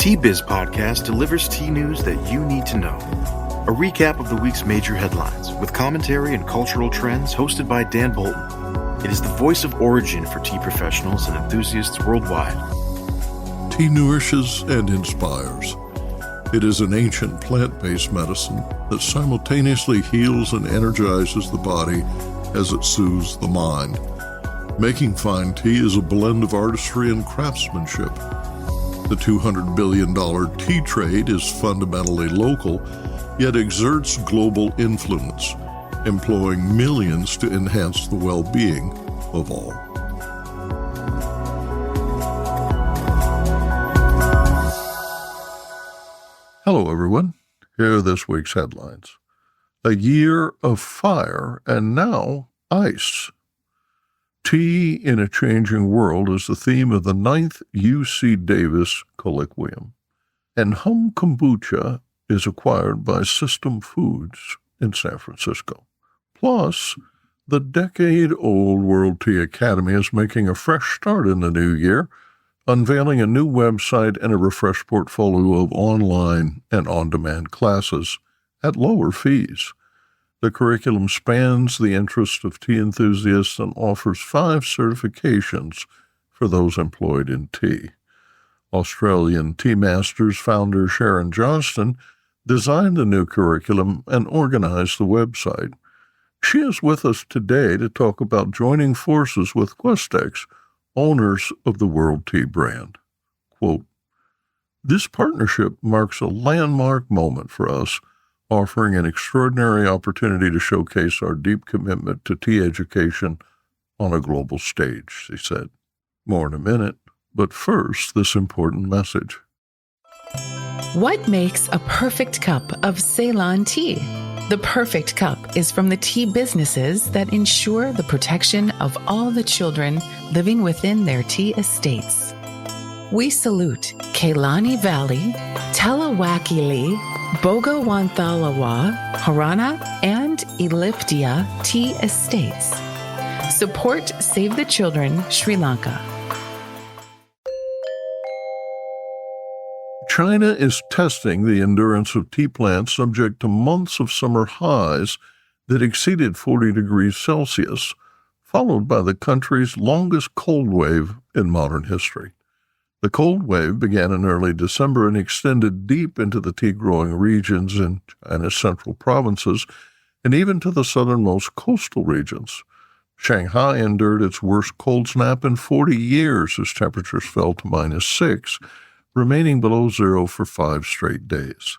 Tea-Biz Podcast delivers tea news that you need to know. A recap of the week's major headlines with commentary and cultural trends hosted by Dan Bolton. It is the voice of origin for tea professionals and enthusiasts worldwide. Tea nourishes and inspires. It is an ancient plant-based medicine that simultaneously heals and energizes the body as it soothes the mind. Making fine tea is a blend of artistry and craftsmanship. The $200 billion tea trade is fundamentally local, yet exerts global influence, employing millions to enhance the well-being of all. Hello, everyone. Here are this week's headlines. A year of fire and now ice. Tea in a Changing World is the theme of the 9th UC Davis Colloquium. And HUMM Kombucha is acquired by SYSTM Foods in San Francisco. Plus, the decade-old World Tea Academy is making a fresh start in the new year, unveiling a new website and a refreshed portfolio of online and on-demand classes at lower fees. The curriculum spans the interests of tea enthusiasts and offers 5 certifications for those employed in tea. Australian Tea Masters founder Sharyn Johnston designed the new curriculum and organized the website. She is with us today to talk about joining forces with Questex, owners of the World Tea brand. Quote, "This partnership marks a landmark moment for us, offering an extraordinary opportunity to showcase our deep commitment to tea education on a global stage," she said. More in a minute, but first, this important message. What makes a perfect cup of Ceylon tea? The perfect cup is from the tea businesses that ensure the protection of all the children living within their tea estates. We salute Kailani Valley, Talawakili, Bogawanthalawa, Harana, and Elliptia tea estates. Support Save the Children, Sri Lanka. China is testing the endurance of tea plants subject to months of summer highs that exceeded 40 degrees Celsius, followed by the country's longest cold wave in modern history. The cold wave began in early December and extended deep into the tea-growing regions in China's central provinces and even to the southernmost coastal regions. Shanghai endured its worst cold snap in 40 years as temperatures fell to -6, remaining below zero for 5 straight days.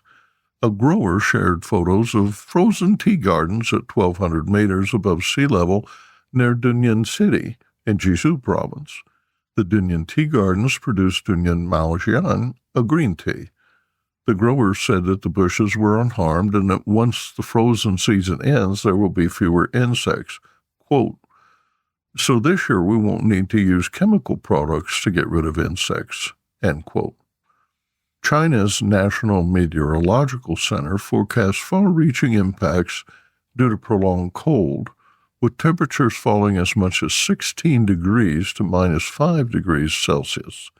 A grower shared photos of frozen tea gardens at 1,200 meters above sea level near Dunyan City in Jiangsu province. The Dunyan tea gardens produce Dunyan Maojian, a green tea. The growers said that the bushes were unharmed and that once the frozen season ends, there will be fewer insects. Quote, "So this year we won't need to use chemical products to get rid of insects," end quote. China's National Meteorological Center forecasts far-reaching impacts due to prolonged cold, with temperatures falling as much as 16 degrees to -5 degrees Celsius.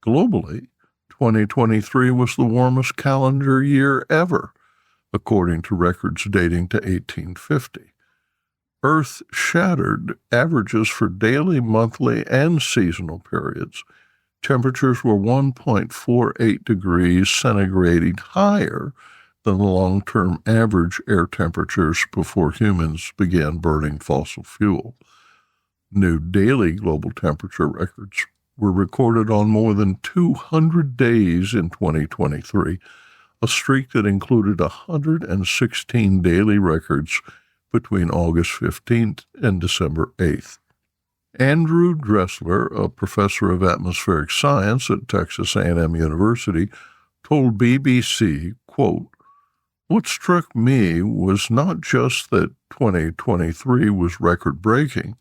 Globally, 2023 was the warmest calendar year ever, according to records dating to 1850. Earth shattered averages for daily, monthly, and seasonal periods. Temperatures were 1.48 degrees centigrade higher than the long-term average air temperatures before humans began burning fossil fuel. New daily global temperature records were recorded on more than 200 days in 2023, a streak that included 116 daily records between August 15th and December 8th. Andrew Dressler, a professor of atmospheric science at Texas A&M University, told BBC, quote, "What struck me was not just that 2023 was record-breaking,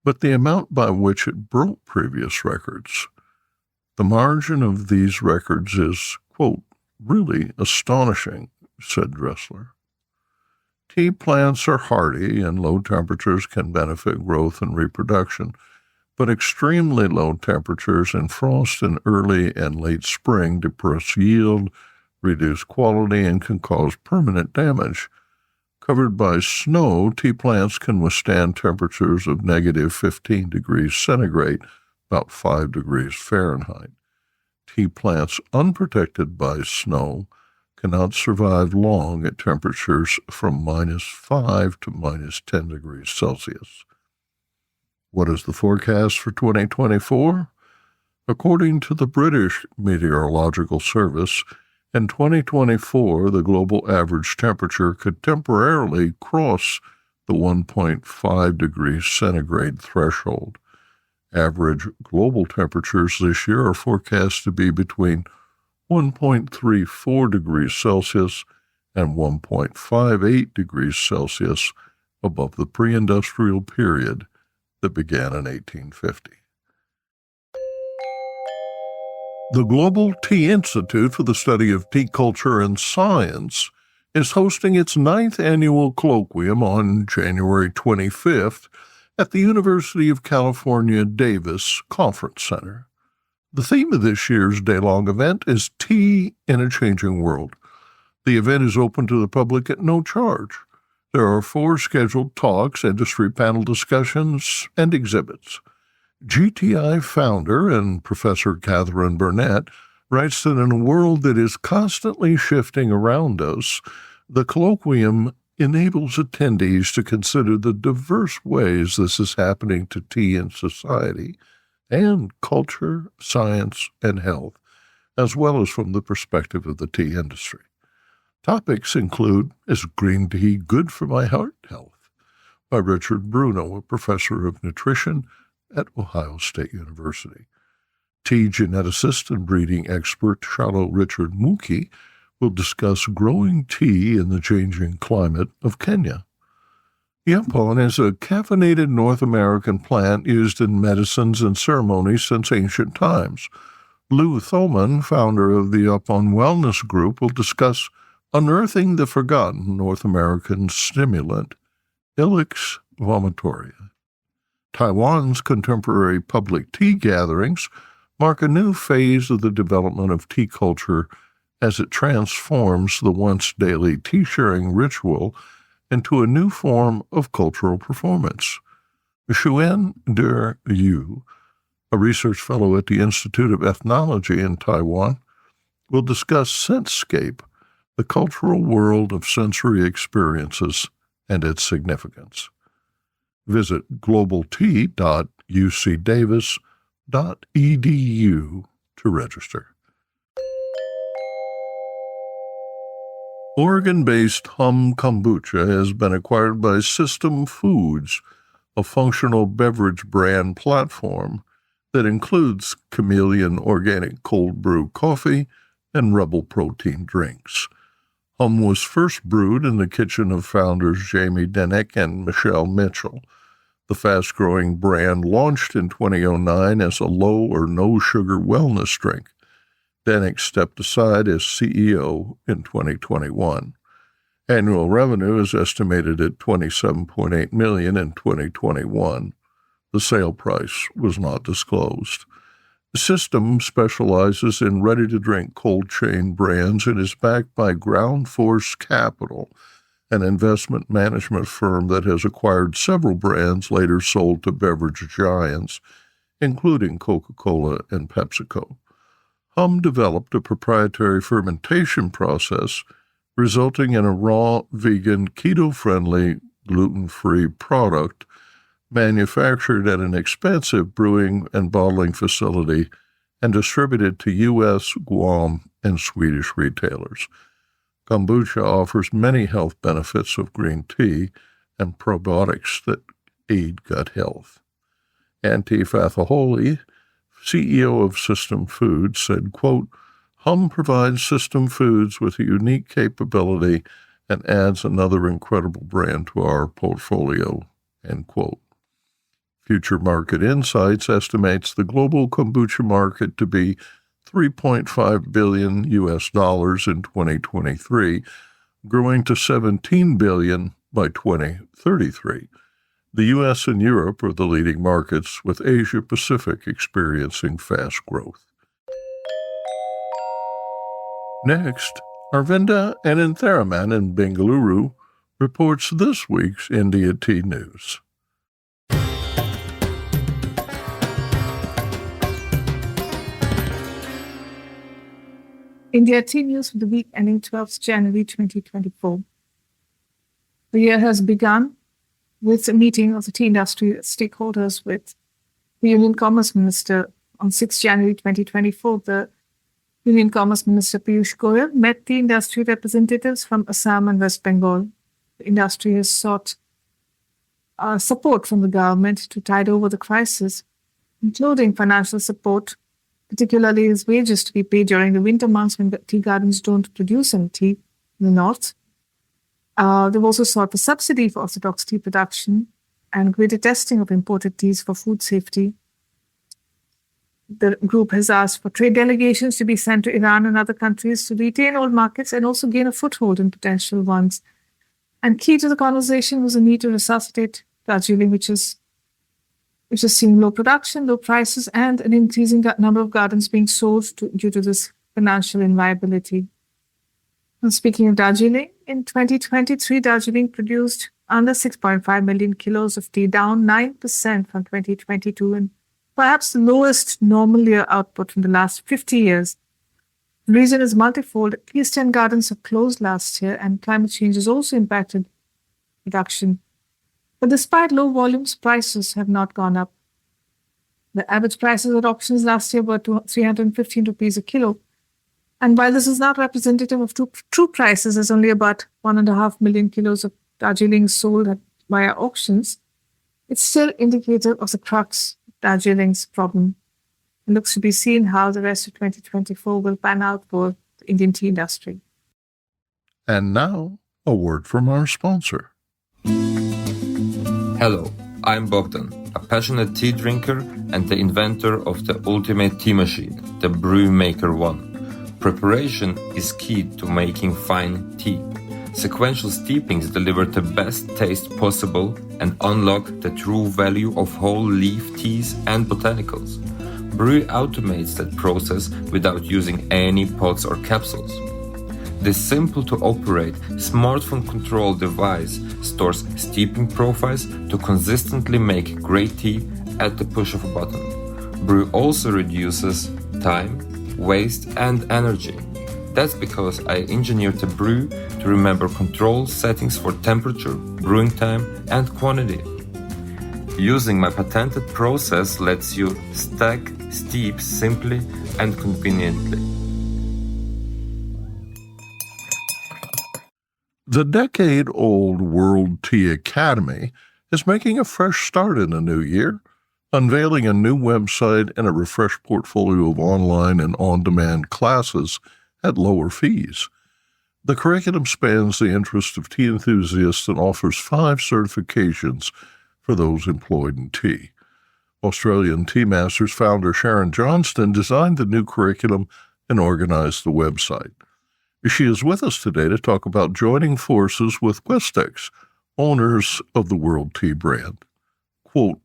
but the amount by which it broke previous records. The margin of these records is, quote, really astonishing," said Dressler. Tea plants are hardy and low temperatures can benefit growth and reproduction, but extremely low temperatures and frost in early and late spring depress yield, reduce quality, and can cause permanent damage. Covered by snow, tea plants can withstand temperatures of negative 15 degrees centigrade, about 5 degrees Fahrenheit. Tea plants unprotected by snow cannot survive long at temperatures from -5 to -10 degrees Celsius. What is the forecast for 2024? According to the British Meteorological Service, in 2024, the global average temperature could temporarily cross the 1.5 degrees centigrade threshold. Average global temperatures this year are forecast to be between 1.34 degrees Celsius and 1.58 degrees Celsius above the pre-industrial period that began in 1850. The Global Tea Institute for the Study of Tea Culture and Science is hosting its 9th annual colloquium on January 25th at the University of California, Davis Conference Center. The theme of this year's day-long event is Tea in a Changing World. The event is open to the public at no charge. There are 4 scheduled talks, industry panel discussions, and exhibits. GTI founder and Professor Catherine Burnett writes that in a world that is constantly shifting around us, the colloquium enables attendees to consider the diverse ways this is happening to tea in society and culture, science, and health, as well as from the perspective of the tea industry. Topics include, Is Green Tea Good for My Heart Health? By Richard Bruno, a professor of nutrition at Ohio State University. Tea geneticist and breeding expert Charlotte Richard Muki will discuss growing tea in the changing climate of Kenya. Yampon is a caffeinated North American plant used in medicines and ceremonies since ancient times. Lou Thoman, founder of the Yampon Wellness Group, will discuss unearthing the forgotten North American stimulant, Ilex vomitoria. Taiwan's contemporary public tea gatherings mark a new phase of the development of tea culture as it transforms the once daily tea-sharing ritual into a new form of cultural performance. Xuan De Yu, a research fellow at the Institute of Ethnology in Taiwan, will discuss Sensescape, the cultural world of sensory experiences and its significance. Visit globaltea.ucdavis.edu to register. Oregon-based HUMM Kombucha has been acquired by System Foods, a functional beverage brand platform that includes Chameleon organic cold brew coffee and Rebel protein drinks. HUMM was first brewed in the kitchen of founders Jamie Dennick and Michelle Mitchell. The fast-growing brand launched in 2009 as a low or no-sugar wellness drink. Dennick stepped aside as CEO in 2021. Annual revenue is estimated at $27.8 million in 2021. The sale price was not disclosed. The system specializes in ready-to-drink cold chain brands and is backed by Ground Force Capital, an investment management firm that has acquired several brands later sold to beverage giants, including Coca-Cola and PepsiCo. HUMM developed a proprietary fermentation process resulting in a raw, vegan, keto-friendly, gluten-free product manufactured at an expensive brewing and bottling facility and distributed to U.S., Guam, and Swedish retailers. Kombucha offers many health benefits of green tea and probiotics that aid gut health. Antti Fathaholi, CEO of System Foods, said, quote, HUMM provides System Foods with a unique capability and adds another incredible brand to our portfolio, end quote. Future Market Insights estimates the global kombucha market to be $3.5 billion in 2023, growing to $17 billion by 2033. The U.S. and Europe are the leading markets, with Asia-Pacific experiencing fast growth. Next, Arvinda Anantharaman in Bengaluru reports this week's India Tea News. India Tea News for the week ending 12th January 2024. The year has begun with a meeting of the tea industry stakeholders with the Union Commerce Minister. On 6th January 2024, the Union Commerce Minister Piyush Goyal met tea industry representatives from Assam and West Bengal. The industry has sought support from the government to tide over the crisis, including financial support, particularly as wages to be paid during the winter months when the tea gardens don't produce any tea in the north. They've also sought for subsidy for orthodox tea production and greater testing of imported teas for food safety. The group has asked for trade delegations to be sent to Iran and other countries to retain old markets and also gain a foothold in potential ones. And key to the conversation was the need to resuscitate Darjeeling, which has seen low production, low prices, and an increasing number of gardens being sold due to this financial inviability. And speaking of Darjeeling, in 2023, Darjeeling produced under 6.5 million kilos of tea, down 9% from 2022, and perhaps the lowest normal year output from the last 50 years. The reason is multifold. At least 10 gardens have closed last year, and climate change has also impacted production. But despite low volumes, prices have not gone up. The average prices at auctions last year were 315 rupees a kilo. And while this is not representative of true prices, as only about 1.5 million kilos of Darjeeling sold via auctions, it's still indicative of the crux of Darjeeling's problem. It looks to be seen how the rest of 2024 will pan out for the Indian tea industry. And now, a word from our sponsor. Hello, I'm Bogdan, a passionate tea drinker and the inventor of the ultimate tea machine, the Brew Maker 1. Preparation is key to making fine tea. Sequential steepings deliver the best taste possible and unlock the true value of whole leaf teas and botanicals. Brew automates that process without using any pots or capsules. This simple-to-operate, smartphone-controlled device stores steeping profiles to consistently make great tea at the push of a button. Brew also reduces time, waste, and energy. That's because I engineered the brew to remember control settings for temperature, brewing time, and quantity. Using my patented process lets you stack steep simply and conveniently. The decade-old World Tea Academy is making a fresh start in the new year, unveiling a new website and a refreshed portfolio of online and on-demand classes at lower fees. The curriculum spans the interests of tea enthusiasts and offers 5 certifications for those employed in tea. Australian Tea Masters founder Sharyn Johnston designed the new curriculum and organized the website. She is with us today to talk about joining forces with Westex, owners of the World Tea brand. Quote,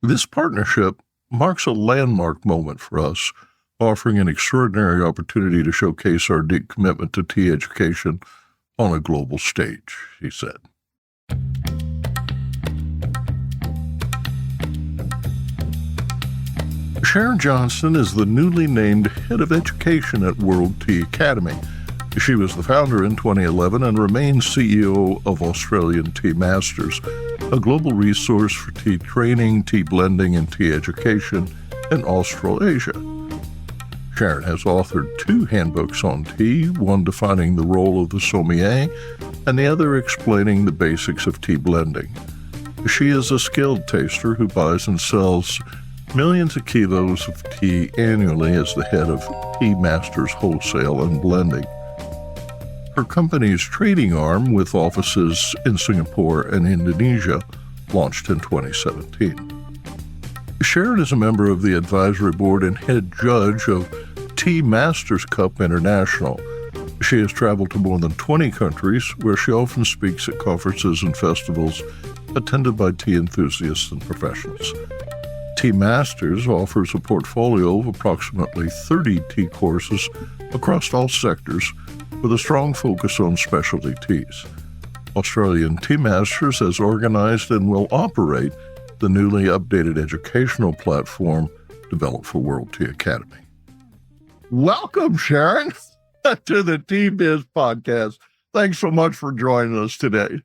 "This partnership marks a landmark moment for us, offering an extraordinary opportunity to showcase our deep commitment to tea education on a global stage," she said. Sharyn Johnston is the newly named Head of Education at World Tea Academy. She was the founder in 2011 and remains CEO of Australian Tea Masters, a global resource for tea training, tea blending, and tea education in Australasia. Sharyn has authored 2 handbooks on tea, one defining the role of the sommelier and the other explaining the basics of tea blending. She is a skilled taster who buys and sells millions of kilos of tea annually as the head of Tea Masters Wholesale and Blending. Her company's trading arm, with offices in Singapore and Indonesia, launched in 2017. Sharyn is a member of the advisory board and head judge of Tea Masters Cup International. She has traveled to more than 20 countries, where she often speaks at conferences and festivals attended by tea enthusiasts and professionals. Tea Masters offers a portfolio of approximately 30 tea courses across all sectors with a strong focus on specialty teas. Australian Tea Masters has organized and will operate the newly updated educational platform developed for World Tea Academy. Welcome, Sharyn, to the Tea Biz podcast. Thanks so much for joining us today.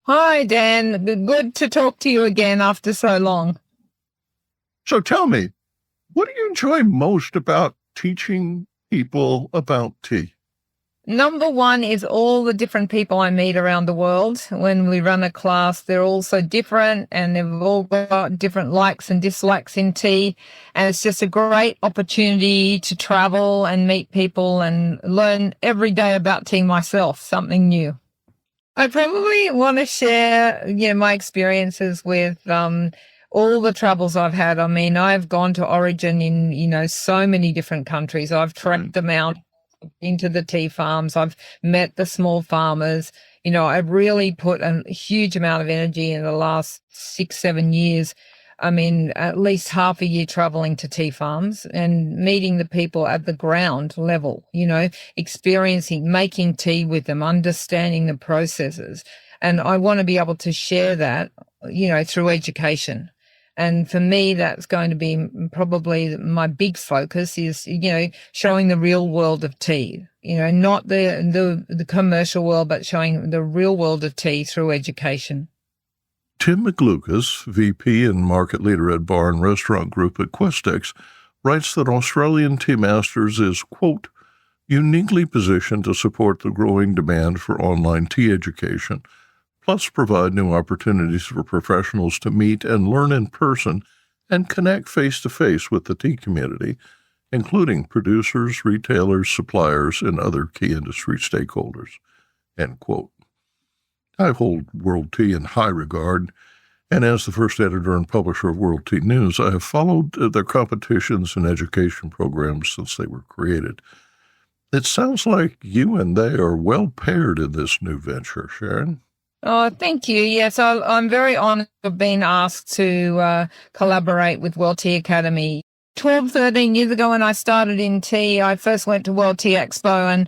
Hi, Dan. Good to talk to you again after so long. So tell me, what do you enjoy most about teaching people about tea? Number one is all the different people I meet around the world. When we run a class, they're all so different and they've all got different likes and dislikes in tea. And it's just a great opportunity to travel and meet people and learn every day about tea myself, something new. I probably want to share, my experiences with all the travels I've had. I mean, I've gone to Origin in, so many different countries. I've trekked them out into the tea farms. I've met the small farmers. I've really put a huge amount of energy in the last 6-7 years. I mean, at least half a year traveling to tea farms and meeting the people at the ground level, experiencing, making tea with them, understanding the processes. And I want to be able to share that, through education. And for me, that's going to be probably my big focus is, showing the real world of tea, not the commercial world, but showing the real world of tea through education. Tim McLucas, VP and market leader at Bar and Restaurant Group at Questex, writes that Australian Tea Masters is, quote, uniquely positioned to support the growing demand for online tea education, plus provide new opportunities for professionals to meet and learn in person and connect face-to-face with the tea community, including producers, retailers, suppliers, and other key industry stakeholders, end quote. I hold World Tea in high regard, and as the first editor and publisher of World Tea News, I have followed their competitions and education programs since they were created. It sounds like you and they are well paired in this new venture, Sharyn. Oh, thank you. Yes, I'm very honored to have been asked to collaborate with World Tea Academy. 12, 13 years ago when I started in tea, I first went to World Tea Expo and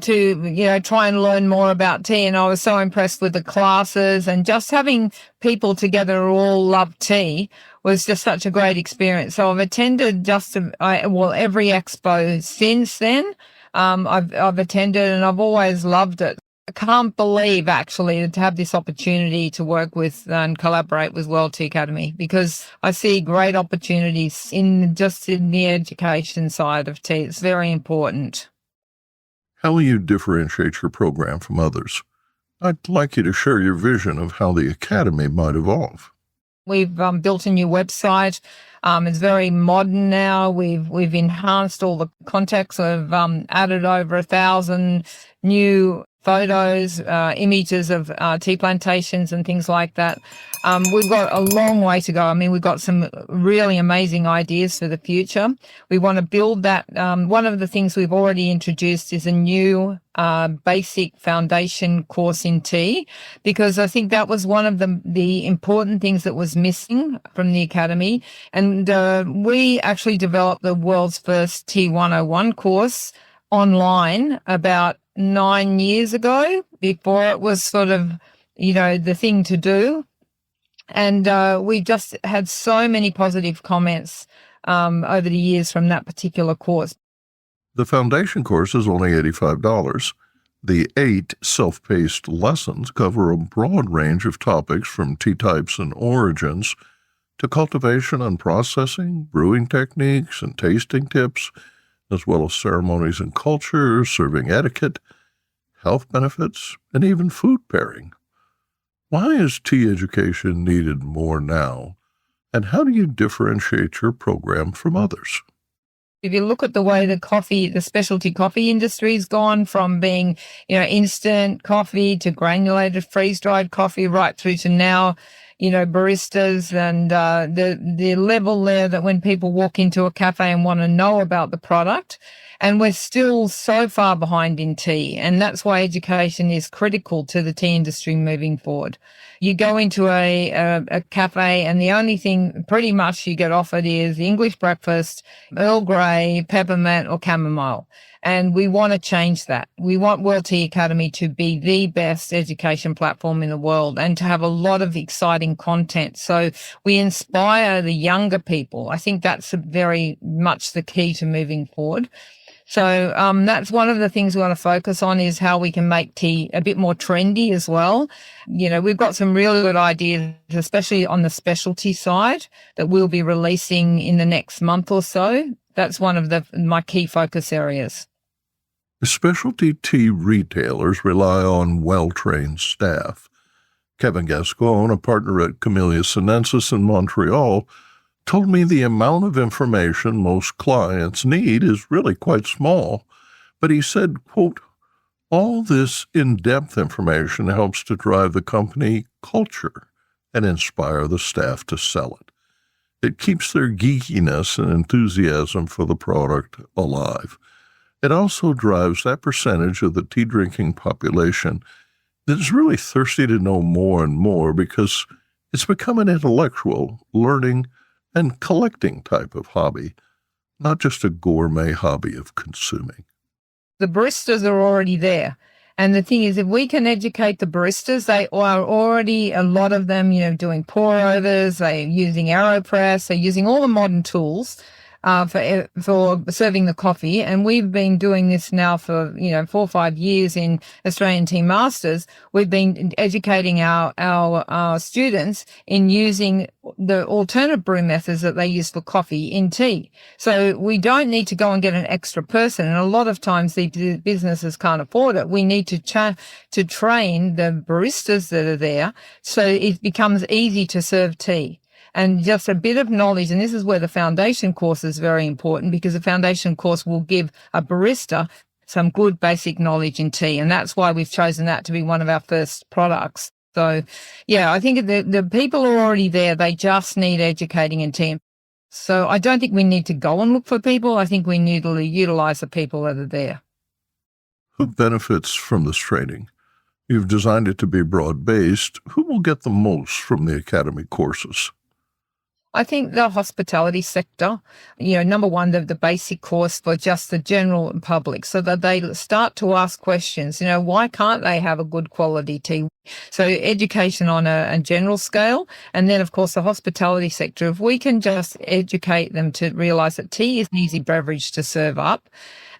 to, try and learn more about tea. And I was so impressed with the classes and just having people together who all love tea was just such a great experience. So I've attended every expo since then. I've attended and I've always loved it. I can't believe actually to have this opportunity to work with and collaborate with World Tea Academy because I see great opportunities in the education side of tea. It's very important. How will you differentiate your program from others? I'd like you to share your vision of how the Academy might evolve. We've built a new website. It's very modern now. We've enhanced all the contacts. We've added over 1,000 new photos, images of tea plantations and things like that. We've got a long way to go. I mean, we've got some really amazing ideas for the future. We want to build that. One of the things we've already introduced is a new basic foundation course in tea, because I think that was one of the important things that was missing from the Academy. And we actually developed the world's first Tea 101 course online about 9 years ago, before it was sort of, the thing to do. And we just had so many positive comments over the years from that particular course. The foundation course is only $85. The 8 self-paced lessons cover a broad range of topics from tea types and origins to cultivation and processing, brewing techniques and tasting tips, as well as ceremonies and culture, serving etiquette, health benefits, and even food pairing. Why is tea education needed more now, and how do you differentiate your program from others? If you look at the way the specialty coffee industry has gone from being, instant coffee to granulated freeze-dried coffee right through to now, baristas and the level there that when people walk into a cafe and want to know about the product. And we're still so far behind in tea. And that's why education is critical to the tea industry moving forward. You go into a cafe and the only thing pretty much you get offered is the English breakfast, Earl Grey, peppermint or chamomile. And we want to change that. We want World Tea Academy to be the best education platform in the world and to have a lot of exciting content. So we inspire the younger people. I think that's very much the key to moving forward. So that's one of the things we want to focus on is how we can make tea a bit more trendy as well. We've got some really good ideas, especially on the specialty side, that we'll be releasing in the next month or so. That's one of my key focus areas. Specialty tea retailers rely on well-trained staff. Kevin Gascon, a partner at Camellia Sinensis in Montreal, told me the amount of information most clients need is really quite small, but he said, quote, all this in-depth information helps to drive the company culture and inspire the staff to sell it. It keeps their geekiness and enthusiasm for the product alive. It also drives that percentage of the tea-drinking population that is really thirsty to know more and more because it's become an intellectual, learning, and collecting type of hobby, not just a gourmet hobby of consuming. The baristas are already there. And the thing is, if we can educate the baristas, they are already, a lot of them, doing pour-overs, they're using AeroPress, they're using all the modern tools for serving the coffee. And we've been doing this now for, 4 or 5 years in Australian Tea Masters. We've been educating our students in using the alternative brew methods that they use for coffee in tea. So we don't need to go and get an extra person. And a lot of times the businesses can't afford it. We need to train the baristas that are there so it becomes easy to serve tea. And just a bit of knowledge, and this is where the foundation course is very important because the foundation course will give a barista some good basic knowledge in tea. And that's why we've chosen that to be one of our first products. So, yeah, I think the people are already there. They just need educating in tea. So I don't think we need to go and look for people. I think we need to utilize the people that are there. Who benefits from this training? You've designed it to be broad-based. Who will get the most from the Academy courses? I think the hospitality sector, number one, the basic course for just the general public so that they start to ask questions, why can't they have a good quality tea? So education on a general scale. And then, of course, the hospitality sector, if we can just educate them to realize that tea is an easy beverage to serve up,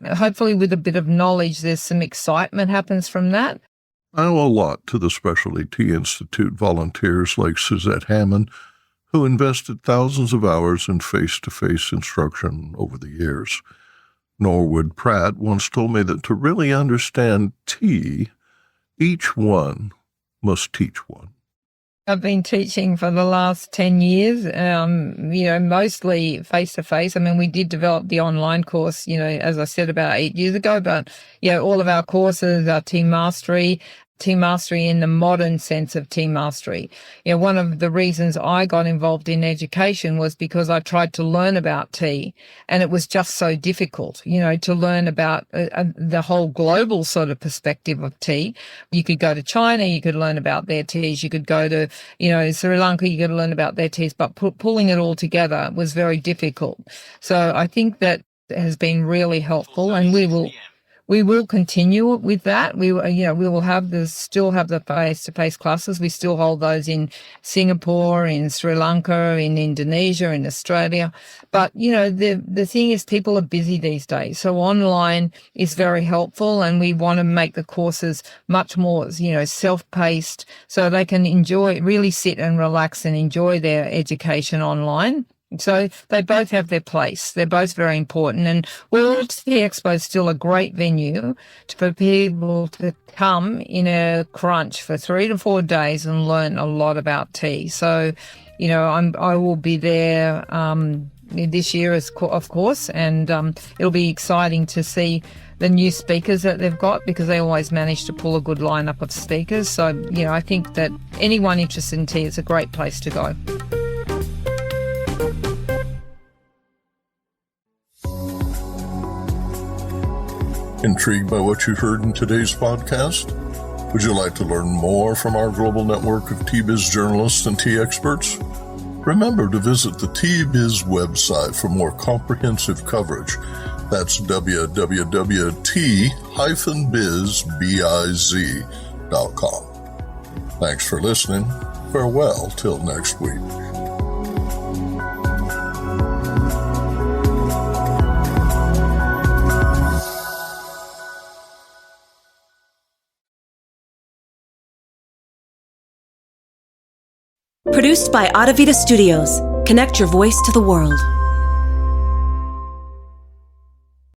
hopefully with a bit of knowledge, there's some excitement happens from that. I owe a lot to the Specialty Tea Institute volunteers like Suzette Hammond, who invested thousands of hours in face-to-face instruction over the years. Norwood Pratt once told me that to really understand tea, each one must teach one. I've been teaching for the last 10 years, mostly face-to-face. I mean, we did develop the online course, as I said, about 8 years ago, but, all of our courses are tea mastery in the modern sense of tea mastery. One of the reasons I got involved in education was because I tried to learn about tea and it was just so difficult, to learn about the whole global sort of perspective of tea. You could go to China, you could learn about their teas, you could go to, Sri Lanka, you could learn about their teas, but pulling it all together was very difficult. So I think that has been really helpful and we will continue with that. We will still have the face-to-face classes. We still hold those in Singapore, in Sri Lanka, in Indonesia, in Australia. But, the thing is people are busy these days. So online is very helpful and we want to make the courses much more, self-paced so they can really sit and relax and enjoy their education online. So they both have their place. They're both very important. And World Tea Expo is still a great venue for people to come in a crunch for 3 to 4 days and learn a lot about tea. So, I will be there this year, of course, and it'll be exciting to see the new speakers that they've got, because they always manage to pull a good lineup of speakers. So, I think that anyone interested in tea, is a great place to go. Intrigued by what you heard in today's podcast? Would you like to learn more from our global network of Tea-Biz journalists and tea experts? Remember to visit the Tea-Biz website for more comprehensive coverage. That's www.t-biz.com. Thanks for listening. Farewell till next week. Produced by Audavita Studios. Connect your voice to the world.